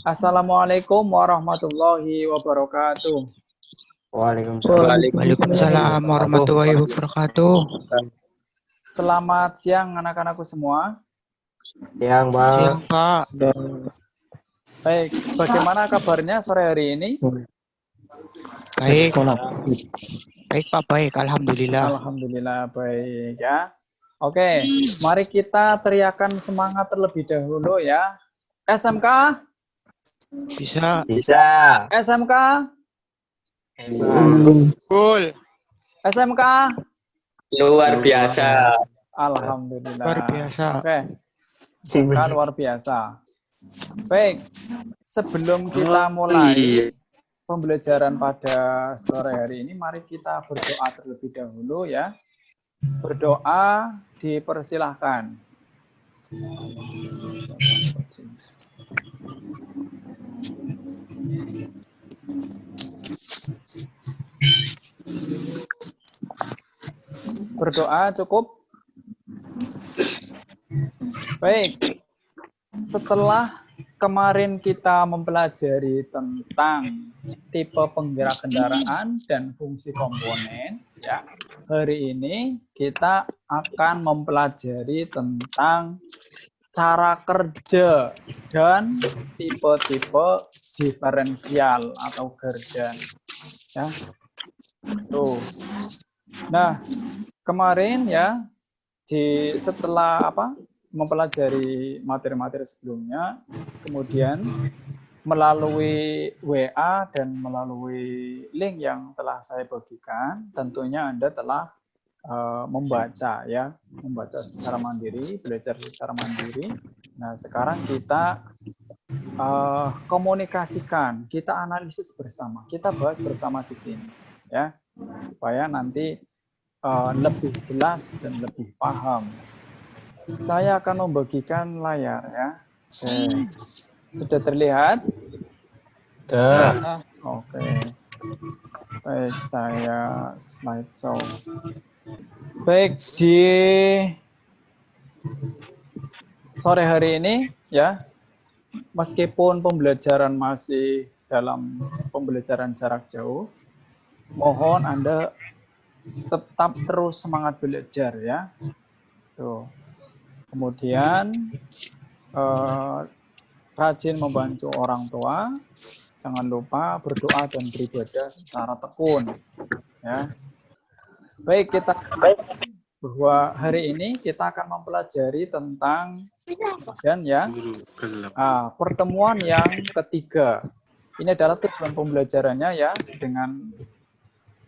Assalamualaikum warahmatullahi wabarakatuh. Waalaikumsalam. Waalaikumsalam warahmatullahi wabarakatuh. Selamat siang anak-anakku semua. Siang, Bang. Siang, Pak. Baik, bagaimana kabarnya sore hari ini? Baik. Baik, Pak. Baik. Alhamdulillah. Alhamdulillah baik ya. Oke, mari kita teriakan semangat terlebih dahulu ya. SMK? Bisa. Bisa. SMK? Full. SMK? Luar biasa. Alhamdulillah. Luar biasa. Oke. SMK luar biasa. Baik, sebelum kita mulai pembelajaran pada sore hari ini, mari kita berdoa terlebih dahulu ya. Berdoa dipersilahkan. Berdoa cukup? Baik, setelah kemarin kita mempelajari tentang tipe penggerak kendaraan dan fungsi komponen, ya. Hari ini kita akan mempelajari tentang cara kerja dan tipe-tipe diferensial atau gardan, ya. Tuh. Nah, kemarin ya setelah mempelajari materi-materi sebelumnya, kemudian melalui WA dan melalui link yang telah saya bagikan, tentunya Anda telah membaca secara mandiri, belajar secara mandiri. Nah, sekarang kita komunikasikan, kita analisis bersama, kita bahas bersama di sini, ya, supaya nanti lebih jelas dan lebih paham. Saya akan membagikan layar ya. Oke. Sudah terlihat? Oke. Baik, saya slideshow. Baik, di sore hari ini ya, meskipun pembelajaran masih dalam pembelajaran jarak jauh, mohon Anda tetap terus semangat belajar ya. Tuh. Kemudian rajin membantu orang tua, jangan lupa berdoa dan beribadah secara tekun ya. Baik, kita bahwa hari ini kita akan mempelajari tentang dan ya pertemuan yang ketiga. Ini adalah tujuan pembelajarannya ya, dengan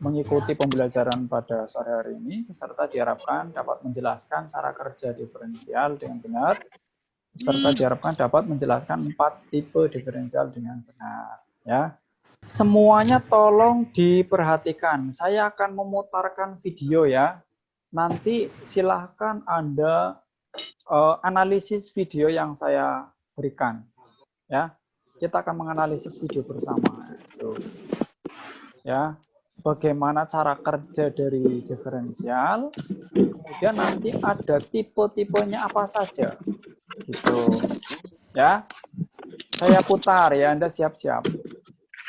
mengikuti pembelajaran pada sore hari ini, peserta diharapkan dapat menjelaskan cara kerja diferensial dengan benar. Peserta diharapkan dapat menjelaskan 4 tipe diferensial dengan benar. Ya, semuanya tolong diperhatikan. Saya akan memutarkan video ya. Nanti silahkan Anda analisis video yang saya berikan. Ya, kita akan menganalisis video bersama. Ya. Bagaimana cara kerja dari diferensial, kemudian nanti ada tipe-tipenya apa saja, gitu ya. Saya putar ya, Anda siap-siap.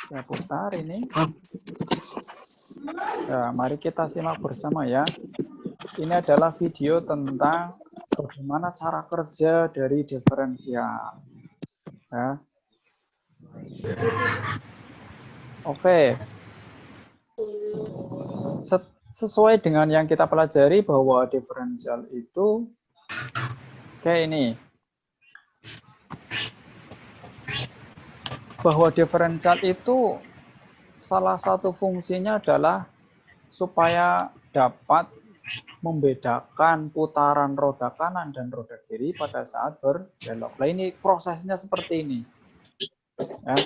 Saya putar ini. Nah, mari kita simak bersama ya. Ini adalah video tentang bagaimana cara kerja dari diferensial. Ya. Oke. Sesuai dengan yang kita pelajari bahwa diferensial itu kayak ini. Bahwa diferensial itu salah satu fungsinya adalah supaya dapat membedakan putaran roda kanan dan roda kiri pada saat berbelok. Nah, ini prosesnya seperti ini. Ya.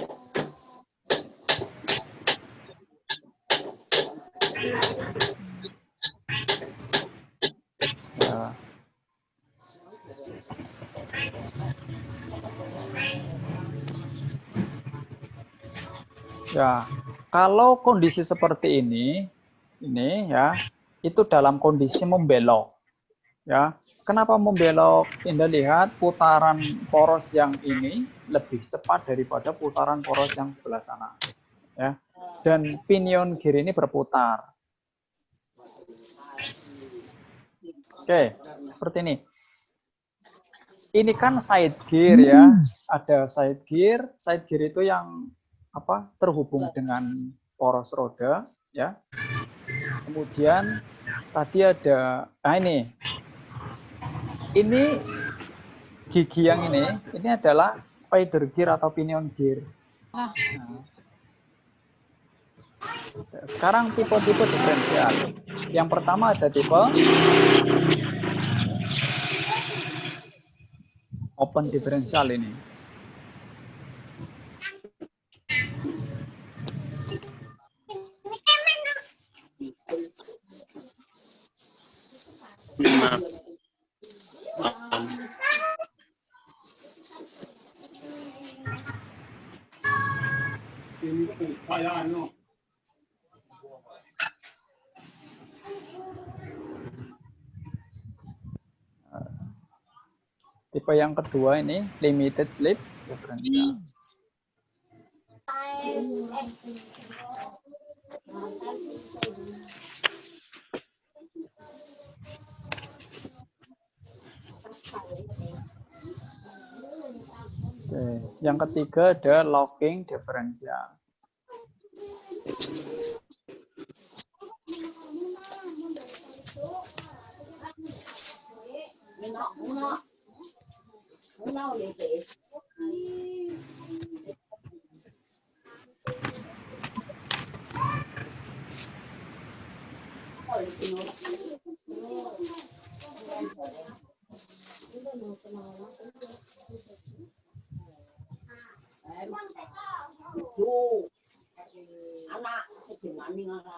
Ya, kalau kondisi seperti ini ya, itu dalam kondisi membelok. Ya, kenapa membelok? Anda lihat putaran poros yang ini lebih cepat daripada putaran poros yang sebelah sana. Ya. Dan pinion gear ini berputar. Oke, seperti ini. Ini kan side gear ya. Ada side gear. Side gear itu yang terhubung dengan poros roda ya. Kemudian tadi ada ini gigi yang ini adalah spider gear atau pinion gear. Nah, sekarang tipe-tipe diferensial. Yang pertama ada tipe open diferensial ini. Tipe yang kedua ini limited slip differential. Oke, yang ketiga ada locking differential.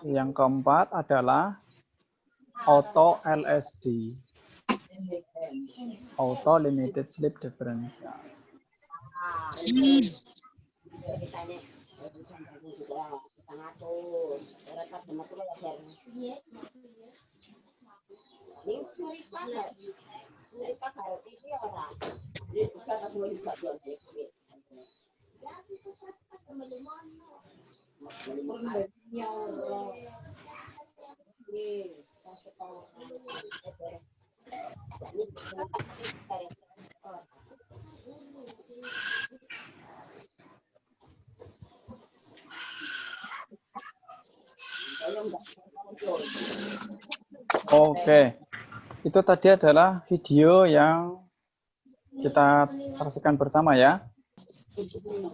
Yang keempat adalah auto LSD, auto limited slip differential. Oke, itu tadi adalah video yang kita saksikan bersama ya.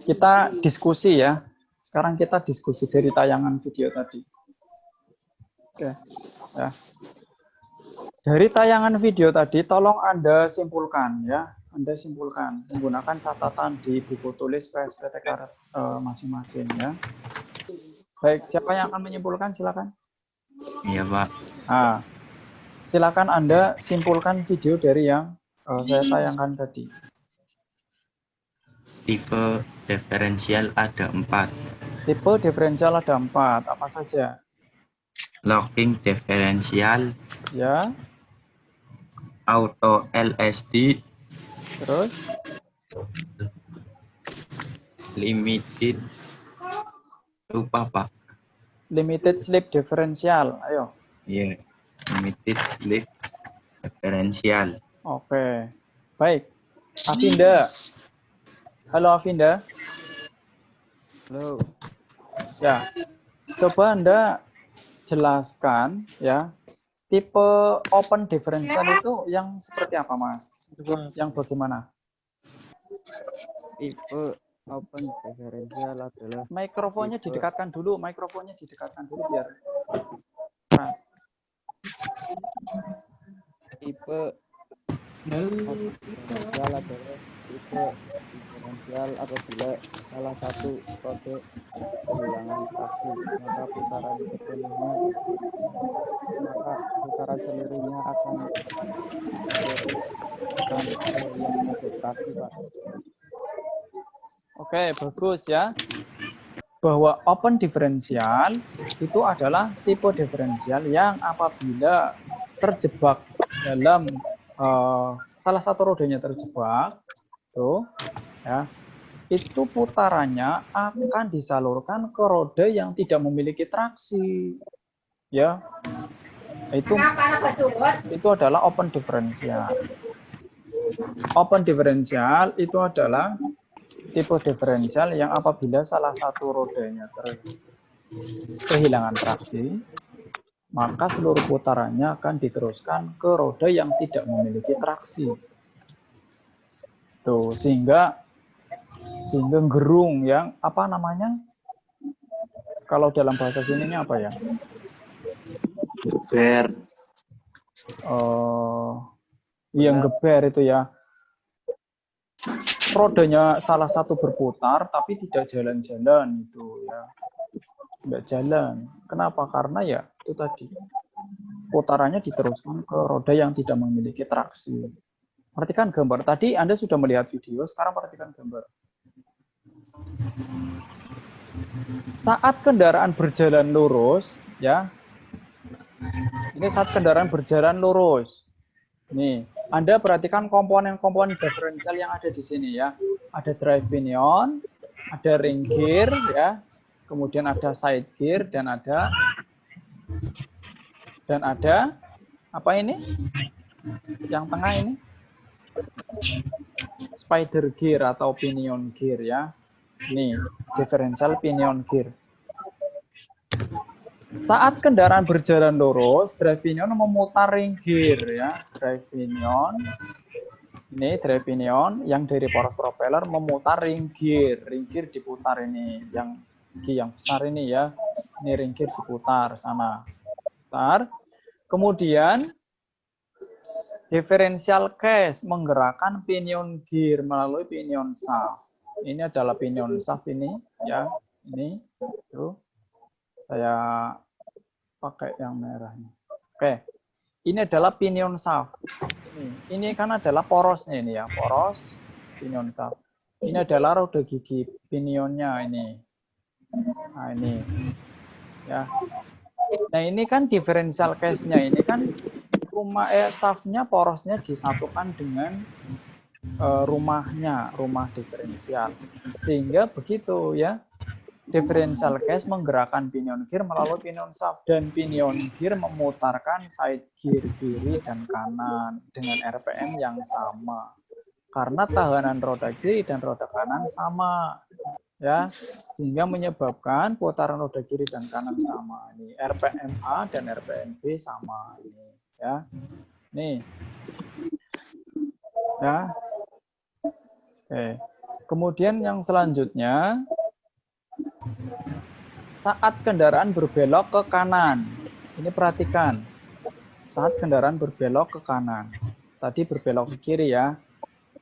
Kita diskusi ya. Sekarang kita diskusi dari tayangan video tadi. Oke, ya. Dari tayangan video tadi, tolong Anda simpulkan ya. Anda simpulkan menggunakan catatan di buku tulis PSPTK masing-masing ya. Baik, siapa yang akan menyimpulkan? Silakan. Iya, Pak. Ah, silakan Anda simpulkan video dari yang saya tayangkan tadi. Tipe diferensial ada 4. Tipe diferensial ada 4. Apa saja? Locking diferensial, Ya. auto LSD, Terus? limited, lupa Pak. Limited slip differential. Ayo. Iya, limited slip diferensial. Oke. Baik. Afinda. Halo Afinda. Halo. Ya. Coba Anda jelaskan ya. Tipe open differential itu yang seperti apa, Mas? Yang bagaimana? Tipe open diferensial adalah Mikrofonnya tipe didekatkan dulu, biar keras. tipe diferensial adalah tipe diferensial apabila salah satu kode kehilangan traksi, maka putaran seluruhnya akan yang kode traksi, Pak. Oke, bagus ya. Bahwa open diferensial itu adalah tipe diferensial yang apabila terjebak dalam salah satu rodanya terjebak, tuh, ya, itu putarannya akan disalurkan ke roda yang tidak memiliki traksi, ya. Itu adalah open diferensial. Open diferensial itu adalah tipe diferensial yang apabila salah satu rodanya kehilangan traksi, maka seluruh putarannya akan diteruskan ke roda yang tidak memiliki traksi. Tuh, sehingga gerung yang apa namanya? Kalau dalam bahasa sininya apa ya? Geber. Yang geber itu ya. Rodanya salah satu berputar tapi tidak jalan-jalan itu ya. Tidak jalan. Kenapa? Karena ya itu tadi. Putarannya diteruskan ke roda yang tidak memiliki traksi. Perhatikan gambar. Tadi Anda sudah melihat video, sekarang perhatikan gambar. Saat kendaraan berjalan lurus, ya. Ini saat kendaraan berjalan lurus. Nih, Anda perhatikan komponen-komponen diferensial yang ada di sini ya. Ada drive pinion, ada ring gear ya. Kemudian ada side gear dan ada apa ini? Yang tengah ini? Spider gear atau pinion gear ya. Nih, diferensial pinion gear. Saat kendaraan berjalan lurus, drive pinion memutar ring gear ya. Drive pinion. Ini drive pinion yang dari poros propeller memutar ring gear. Ring gear diputar ini, yang besar ini ya. Ini ring gear diputar sana. Putar. Kemudian differential case menggerakkan pinion gear melalui pinion shaft. Ini adalah pinion shaft ini ya. Ini tuh. Saya pakai yang merahnya. Oke. Ini adalah pinion shaft. Ini kan adalah porosnya ini ya, poros pinion shaft. Ini adalah roda gigi pinionnya ini. Nah, ini. Ya. Nah, ini kan differential case-nya. Ini kan shaft-nya porosnya disatukan dengan rumah diferensial. Sehingga begitu ya. Differential case menggerakkan pinion gear melalui pinion shaft dan pinion gear memutarkan side gear kiri dan kanan dengan RPM yang sama. Karena tahanan roda kiri dan roda kanan sama. Ya, sehingga menyebabkan putaran roda kiri dan kanan sama. Ini RPM A dan RPM B sama ini ya. Nih. Ya. Oke. Kemudian yang selanjutnya saat kendaraan berbelok ke kanan. Ini perhatikan. Saat kendaraan berbelok ke kanan. Tadi berbelok ke kiri ya.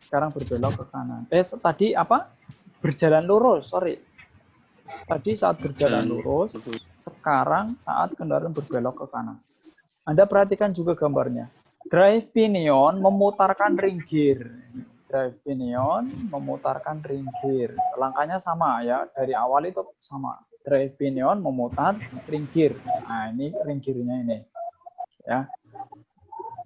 Sekarang berbelok ke kanan. Tadi apa? Berjalan lurus, sorry. Tadi saat berjalan lurus, sekarang saat kendaraan berbelok ke kanan. Anda perhatikan juga gambarnya. Drive pinion memutarkan ring gear. Drive pinion memutarkan ring gear. Langkahnya sama ya, dari awal itu sama. Drive pinion memutar ring gear. Nah, ini ring gear-nya ini. Ya.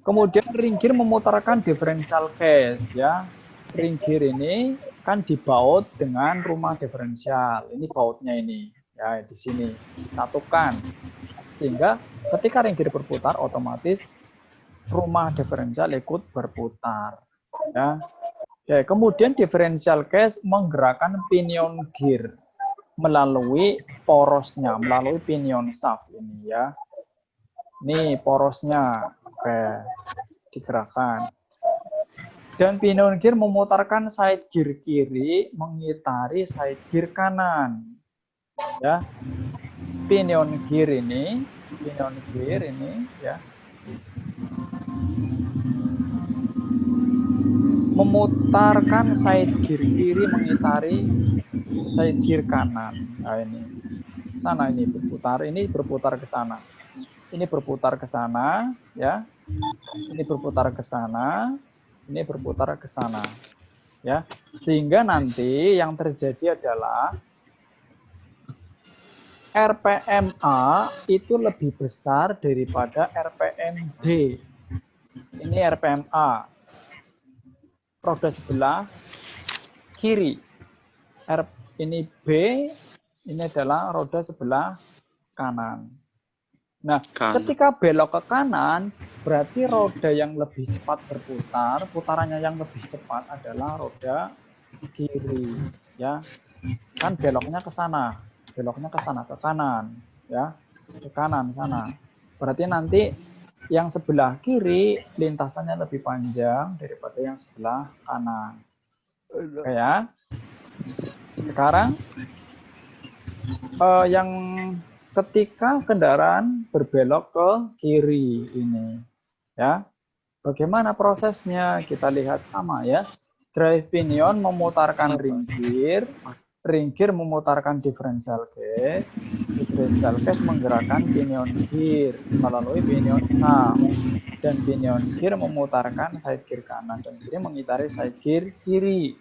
Kemudian ring gear memutarkan differential case ya. Ring gear ini kan dibaut dengan rumah diferensial. Ini bautnya ini. Ya, di sini. Satukan. Sehingga ketika ring gear berputar otomatis rumah diferensial ikut berputar. Ya. Oke, kemudian differential case menggerakkan pinion gear melalui porosnya, melalui pinion shaft ini ya. Ini porosnya, oke, digerakkan. Dan pinion gear memutarkan side gear kiri mengitari side gear kanan. Ya. Pinion gear ini ya. Memutarkan side gear kiri mengitari side gear kanan. Nah, ini. Sana ini berputar ke sana. Ini berputar ke sana, ya. Ini berputar ke sana, ini berputar ke sana. Ya. Sehingga nanti yang terjadi adalah RPM A itu lebih besar daripada RPM B. Ini RPM-A. Roda sebelah kiri. Ini B, ini adalah roda sebelah kanan. Nah, ketika belok ke kanan, berarti roda yang lebih cepat berputar, putarannya yang lebih cepat adalah roda kiri, ya. Kan beloknya ke sana, ke kanan, ya, ke kanan sana. Berarti nanti yang sebelah kiri lintasannya lebih panjang daripada yang sebelah kanan. Oke ya. Sekarang yang ketika kendaraan berbelok ke kiri ini, ya, bagaimana prosesnya? Kita lihat sama ya. Drive pinion memutarkan ring gear memutarkan differential case menggerakkan pinion gear melalui pinion shaft, dan pinion gear memutarkan side gear kanan dan kiri mengitari side gear kiri.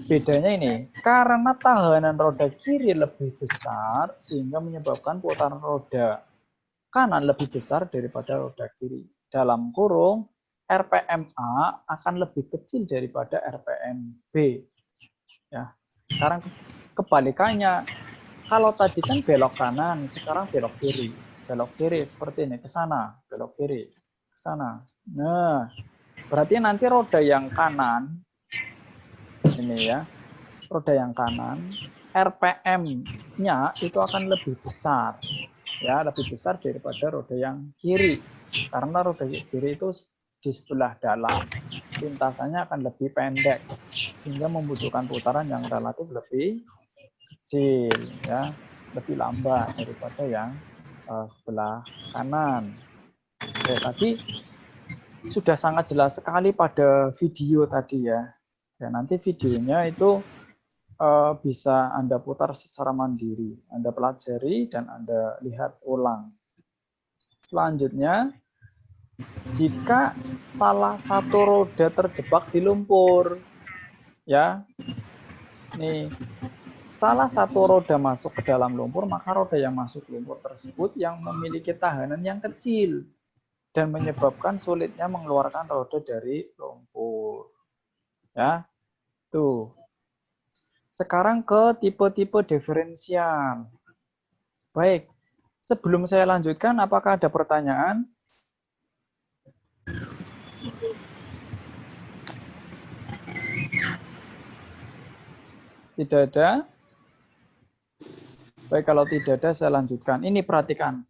Bedanya ini, karena tahanan roda kiri lebih besar, sehingga menyebabkan putaran roda kanan lebih besar daripada roda kiri. Dalam kurung, RPM-A akan lebih kecil daripada RPM-B. Ya, sekarang kebalikannya, kalau tadi kan belok kanan, sekarang belok kiri. Belok kiri seperti ini, ke sana, belok kiri, ke sana. Nah, berarti nanti roda yang kanan, ini ya, roda yang kanan, RPM-nya itu akan lebih besar, ya, lebih besar daripada roda yang kiri, karena roda kiri itu di sebelah dalam, lintasannya akan lebih pendek, sehingga membutuhkan putaran yang relatif lebih kecil, ya, lebih lambat daripada yang sebelah kanan. Oke, tadi sudah sangat jelas sekali pada video tadi ya. Ya, nanti videonya itu bisa Anda putar secara mandiri. Anda pelajari dan Anda lihat ulang. Selanjutnya, jika salah satu roda terjebak di lumpur, ya, nih, salah satu roda masuk ke dalam lumpur, maka roda yang masuk lumpur tersebut yang memiliki tahanan yang kecil dan menyebabkan sulitnya mengeluarkan roda dari lumpur. Ya, tuh. Sekarang ke tipe-tipe diferensial. Baik, sebelum saya lanjutkan, apakah ada pertanyaan? Tidak ada? Baik, kalau tidak ada, saya lanjutkan. Ini perhatikan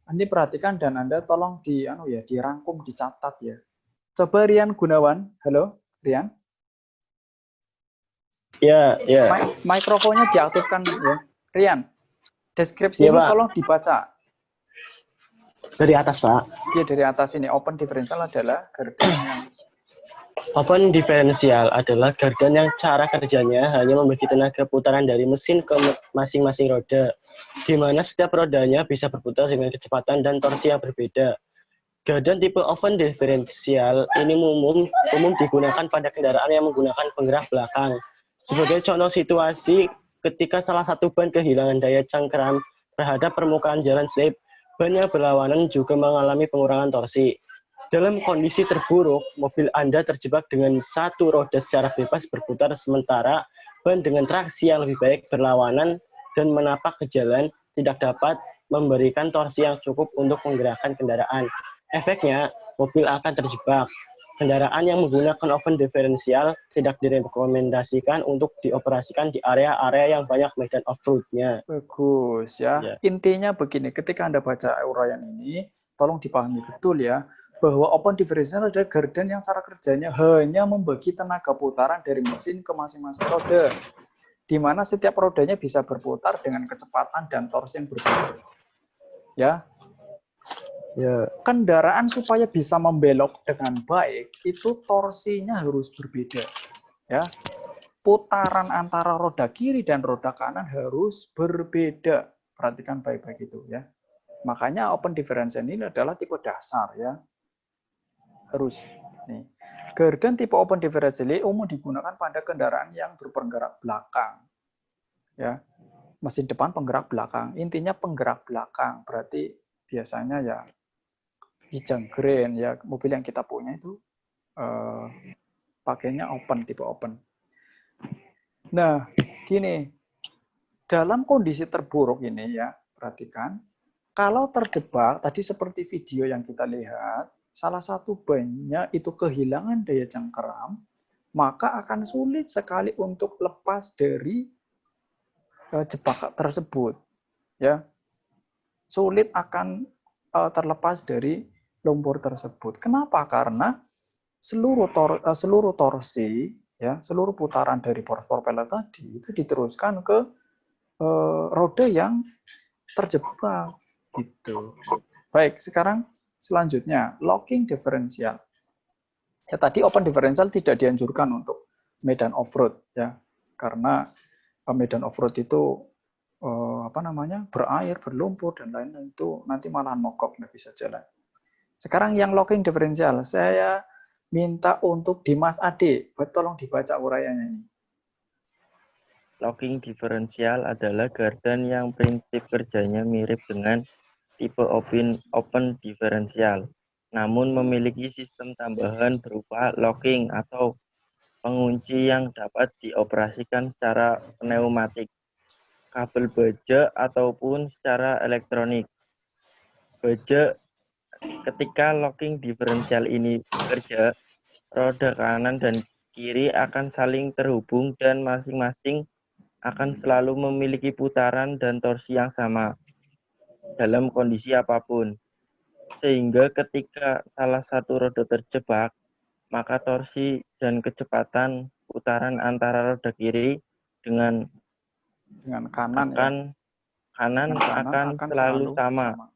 dan Anda tolong dirangkum, dicatat ya. Coba Rian Gunawan, halo, Rian. Ya, ya. Mikrofonnya diaktifkan ya. Rian, deskripsi Ya, ini Pak. tolong dibaca. Dari atas, Pak. Ya, dari atas ini. Open differential adalah gardan yang... Open differential adalah gardan yang cara kerjanya hanya membagi tenaga putaran dari mesin ke masing-masing roda, di mana setiap rodanya bisa berputar dengan kecepatan dan torsi yang berbeda. Gardan tipe open differential ini umum digunakan pada kendaraan yang menggunakan penggerak belakang. Sebagai contoh situasi, ketika salah satu ban kehilangan daya cengkeram terhadap permukaan jalan slip, ban yang berlawanan juga mengalami pengurangan torsi. Dalam kondisi terburuk, mobil Anda terjebak dengan satu roda secara bebas berputar, sementara ban dengan traksi yang lebih baik berlawanan dan menapak ke jalan tidak dapat memberikan torsi yang cukup untuk menggerakkan kendaraan. Efeknya, mobil akan terjebak. Kendaraan yang menggunakan open differential tidak direkomendasikan untuk dioperasikan di area-area yang banyak medan off-road-nya. Bagus ya. Intinya begini, ketika Anda baca uraian ini, tolong dipahami betul ya, bahwa open differential adalah gardan yang cara kerjanya hanya membagi tenaga putaran dari mesin ke masing-masing roda, di mana setiap rodanya bisa berputar dengan kecepatan dan torsi yang berbeda. Ya. Ya. Kendaraan supaya bisa membelok dengan baik itu torsinya harus berbeda, ya. Putaran antara roda kiri dan roda kanan harus berbeda. Perhatikan baik-baik itu ya. Makanya open differential ini adalah tipe dasar ya. Harus. Nih. Gardan tipe open differential ini umum digunakan pada kendaraan yang berpenggerak belakang. Ya. Mesin depan penggerak belakang. Intinya penggerak belakang. Berarti biasanya ya Kijang Grand ya, mobil yang kita punya itu pakainya open, tipe open. Nah, gini, dalam kondisi terburuk ini ya, perhatikan, kalau terjebak, tadi seperti video yang kita lihat, salah satu bannya itu kehilangan daya cengkeram, maka akan sulit sekali untuk lepas dari jebakan tersebut. Ya, sulit akan terlepas dari lumpur tersebut. Kenapa? Karena seluruh torsi, ya, seluruh putaran dari propeller tadi itu diteruskan ke roda yang terjebak, gitu. Baik, sekarang selanjutnya locking differential. Ya, tadi open differential tidak dianjurkan untuk medan off-road ya, karena medan off-road itu berair, berlumpur dan lain-lain, itu nanti malah mogok, nggak bisa jalan. Sekarang yang locking differential, saya minta untuk Dimas Ade, tolong dibaca uraiannya ini. Locking differential adalah gardan yang prinsip kerjanya mirip dengan tipe open differential, namun memiliki sistem tambahan berupa locking atau pengunci yang dapat dioperasikan secara pneumatik, kabel baja ataupun secara elektronik. Baja, ketika locking differential ini bekerja, roda kanan dan kiri akan saling terhubung dan masing-masing akan selalu memiliki putaran dan torsi yang sama dalam kondisi apapun. Sehingga ketika salah satu roda terjebak, maka torsi dan kecepatan putaran antara roda kiri dengan kanan akan selalu sama.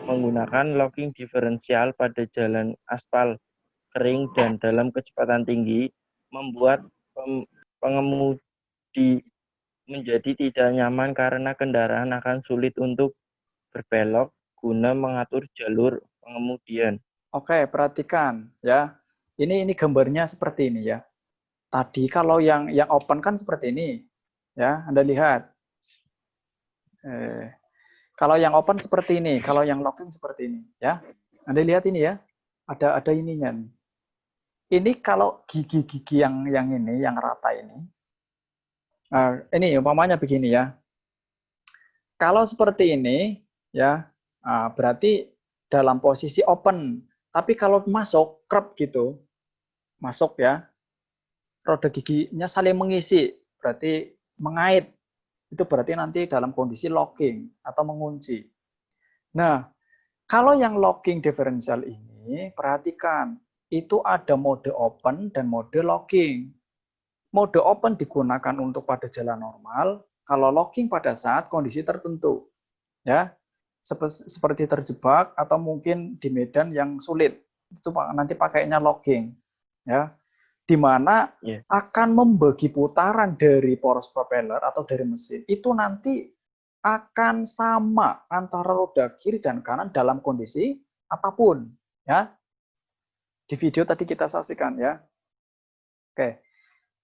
Menggunakan locking differential pada jalan aspal kering dan dalam kecepatan tinggi membuat pengemudi menjadi tidak nyaman karena kendaraan akan sulit untuk berbelok guna mengatur jalur pengemudian. Oke, perhatikan ya. Ini gambarnya seperti ini ya. Tadi kalau yang open kan seperti ini. Ya, Anda lihat. Kalau yang open seperti ini, kalau yang locking seperti ini, ya. Anda lihat ini ya. Ada ininya nih. Ini kalau gigi-gigi yang ini, yang rata ini. Ini umpamanya begini ya. Kalau seperti ini ya, berarti dalam posisi open. Tapi kalau masuk kerap gitu, masuk ya, roda giginya saling mengisi, berarti mengait. Itu berarti nanti dalam kondisi locking atau mengunci. Nah, kalau yang locking differential ini, perhatikan, itu ada mode open dan mode locking. Mode open digunakan untuk pada jalan normal, kalau locking pada saat kondisi tertentu. Ya, seperti terjebak atau mungkin di medan yang sulit, itu nanti pakainya locking, ya, di mana akan membagi putaran dari poros propeller atau dari mesin itu nanti akan sama antara roda kiri dan kanan dalam kondisi apapun, ya. Di video tadi kita saksikan ya. Oke,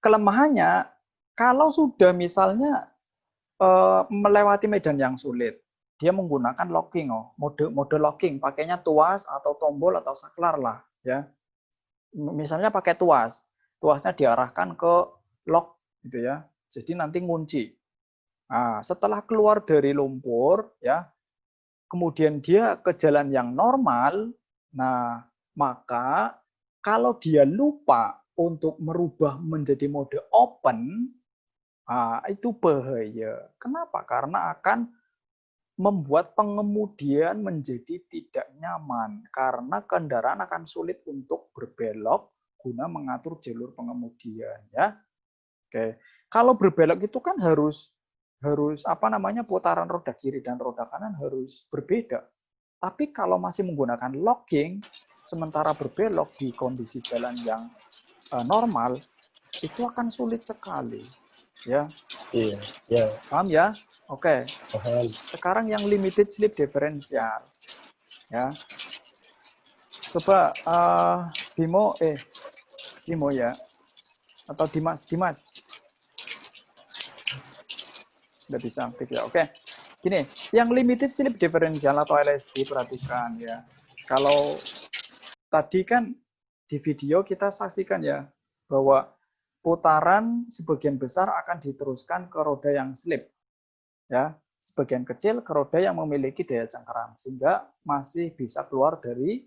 kelemahannya kalau sudah misalnya melewati medan yang sulit, dia menggunakan locking, mode locking, pakainya tuas atau tombol atau saklar lah, ya. Misalnya pakai tuasnya diarahkan ke lock, gitu ya. Jadi nanti ngunci. Nah, setelah keluar dari lumpur, ya, kemudian dia ke jalan yang normal. Nah, maka kalau dia lupa untuk merubah menjadi mode open, itu bahaya. Kenapa? Karena akan membuat pengemudian menjadi tidak nyaman karena kendaraan akan sulit untuk berbelok guna mengatur jalur pengemudian, ya. Oke. Kalau berbelok itu kan harus putaran roda kiri dan roda kanan harus berbeda. Tapi kalau masih menggunakan locking sementara berbelok di kondisi jalan yang normal, itu akan sulit sekali, ya. Iya, ya. Paham ya? Oke. Paham. Sekarang yang limited slip differential, ya. Coba Bimo ya, atau Dimas. Nggak bisa aktif ya. Oke. Gini, yang limited slip differential atau LSD, perhatikan ya. Kalau tadi kan di video kita saksikan ya, bahwa putaran sebagian besar akan diteruskan ke roda yang slip. Ya, sebagian kecil ke roda yang memiliki daya cengkeram, sehingga masih bisa keluar dari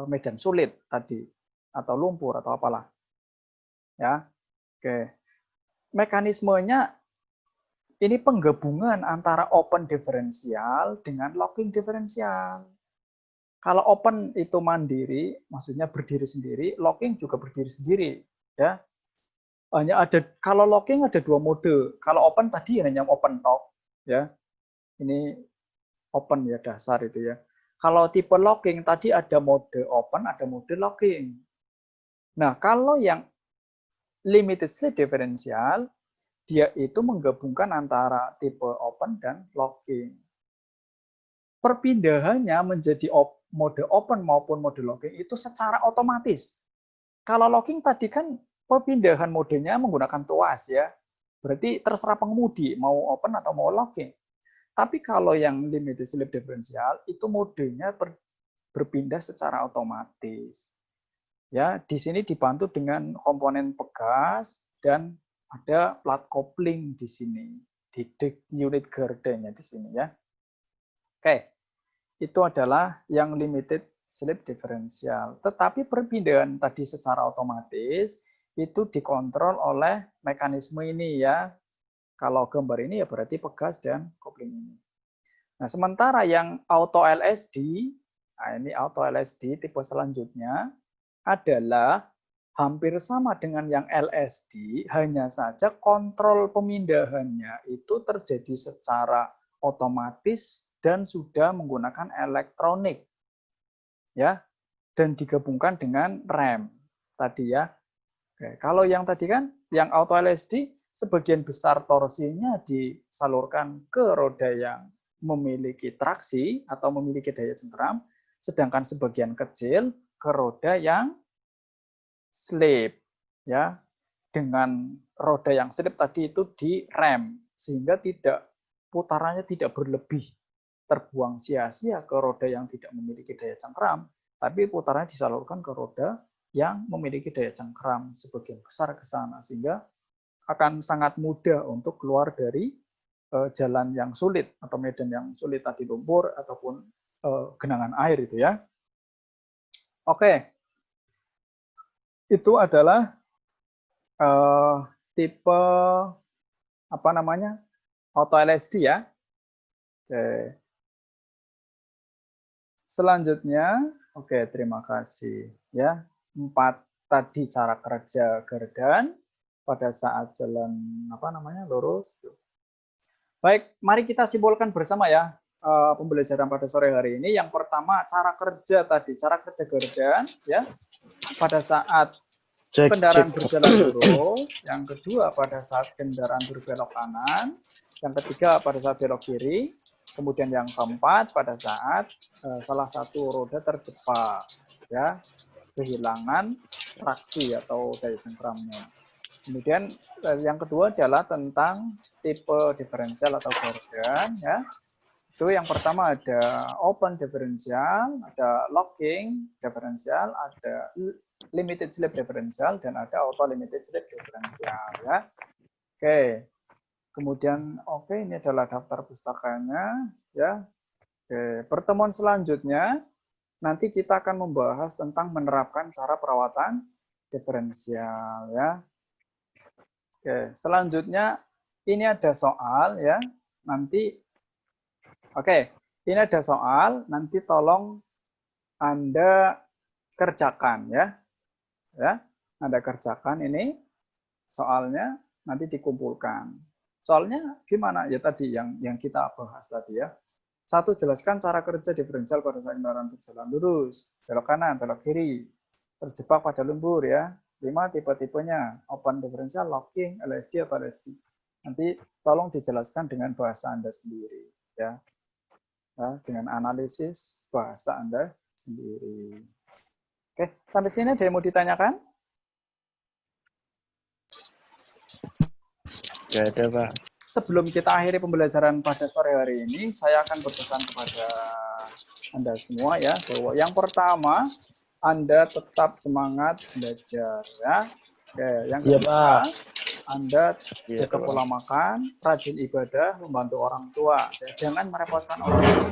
medan sulit tadi, atau lumpur, atau apalah. Ya, oke. Mekanismenya ini penggabungan antara open diferensial dengan locking diferensial. Kalau open itu mandiri, maksudnya berdiri sendiri, locking juga berdiri sendiri, ya. Hanya ada, kalau locking ada dua mode. Kalau open tadi hanya open talk, ya. Ini open ya dasar itu ya. Kalau tipe locking tadi ada mode open, ada mode locking. Nah, kalau yang limited slip differential, dia itu menggabungkan antara tipe open dan locking. Perpindahannya menjadi mode open maupun mode locking itu secara otomatis. Kalau locking tadi kan perpindahan modenya menggunakan tuas ya. Berarti terserah pengemudi mau open atau mau locking. Tapi kalau yang limited slip differential itu modenya berpindah secara otomatis. Ya, di sini dibantu dengan komponen pegas dan ada plat kopling di sini, di unit gardennya di sini ya. Oke, itu adalah yang limited slip differential. Tetapi perpindahan tadi secara otomatis itu dikontrol oleh mekanisme ini ya. Kalau gambar ini ya berarti pegas dan kopling ini. Nah, sementara yang auto LSD, nah ini auto LSD tipe selanjutnya adalah hampir sama dengan yang LSD, hanya saja kontrol pemindahannya itu terjadi secara otomatis dan sudah menggunakan elektronik. Ya, dan digabungkan dengan rem tadi ya. Oke, kalau yang tadi kan yang auto LSD sebagian besar torsinya disalurkan ke roda yang memiliki traksi atau memiliki daya cengkeram, sedangkan sebagian kecil ke roda yang slip ya, dengan roda yang slip tadi itu direm sehingga putarannya tidak berlebih terbuang sia-sia ke roda yang tidak memiliki daya cengkeram, tapi putarannya disalurkan ke roda yang memiliki daya cengkeram sebagian besar ke sana, sehingga akan sangat mudah untuk keluar dari jalan yang sulit atau medan yang sulit tadi, lumpur ataupun genangan air itu ya. Oke, itu adalah tipe apa namanya auto LSD ya. Oke. Selanjutnya, oke, terima kasih ya. 4 tadi cara kerja gardan pada saat jalan apa namanya lurus. Baik, mari kita simpulkan bersama ya pembelajaran pada sore hari ini. Yang pertama cara kerja tadi, cara kerja gardan ya pada saat kendaraan berjalan lurus, yang kedua pada saat kendaraan berbelok kanan, yang ketiga pada saat belok kiri, kemudian yang keempat pada saat salah satu roda terjepit ya, kehilangan traksi atau daya cengkeramnya. Kemudian yang kedua adalah tentang tipe diferensial atau gardan ya. Itu yang pertama ada open diferensial, ada locking diferensial, ada limited slip differential, dan ada auto limited slip differential ya. Oke. Kemudian ini adalah daftar pustakanya ya. Oke, pertemuan selanjutnya nanti kita akan membahas tentang menerapkan cara perawatan diferensial ya. Oke, selanjutnya ini ada soal ya. Nanti ini ada soal, nanti tolong Anda kerjakan ya. Ya, Anda kerjakan ini soalnya nanti dikumpulkan. Soalnya gimana? Ya tadi yang kita bahas tadi ya. 1, jelaskan cara kerja diferensial pada saat kendaraan berjalan lurus, belok kanan, belok kiri, terjebak pada lumpur ya. 5, tipe-tipenya, open diferensial, locking, LSD atau LSD. Nanti tolong dijelaskan dengan bahasa Anda sendiri ya. Dengan analisis bahasa Anda sendiri. Oke, sampai sini ada yang mau ditanyakan? Gak ada, Pak. Sebelum kita akhiri pembelajaran pada sore hari ini, saya akan berpesan kepada Anda semua ya, bahwa yang pertama Anda tetap semangat belajar ya. Oke, yang Iya, kedua, Pak. Anda Iya, jaga Pak. pola makan, rajin ibadah, membantu orang tua. Ya, jangan merepotkan orang tua.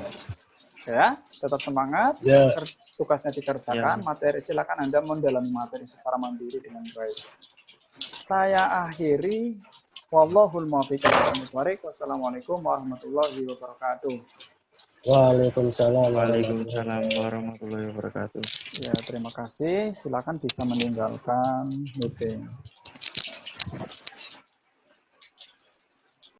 Ya, tetap semangat, Ya. tugasnya dikerjakan, Ya. materi silakan Anda mendalami materi secara mandiri dengan baik. Saya akhiri. Wallahul muwaffiq. Wassalamualaikum warahmatullahi wabarakatuh. Waalaikumsalam. Waalaikumsalam warahmatullahi wabarakatuh. Ya, terima kasih. Silakan bisa meninggalkan meeting.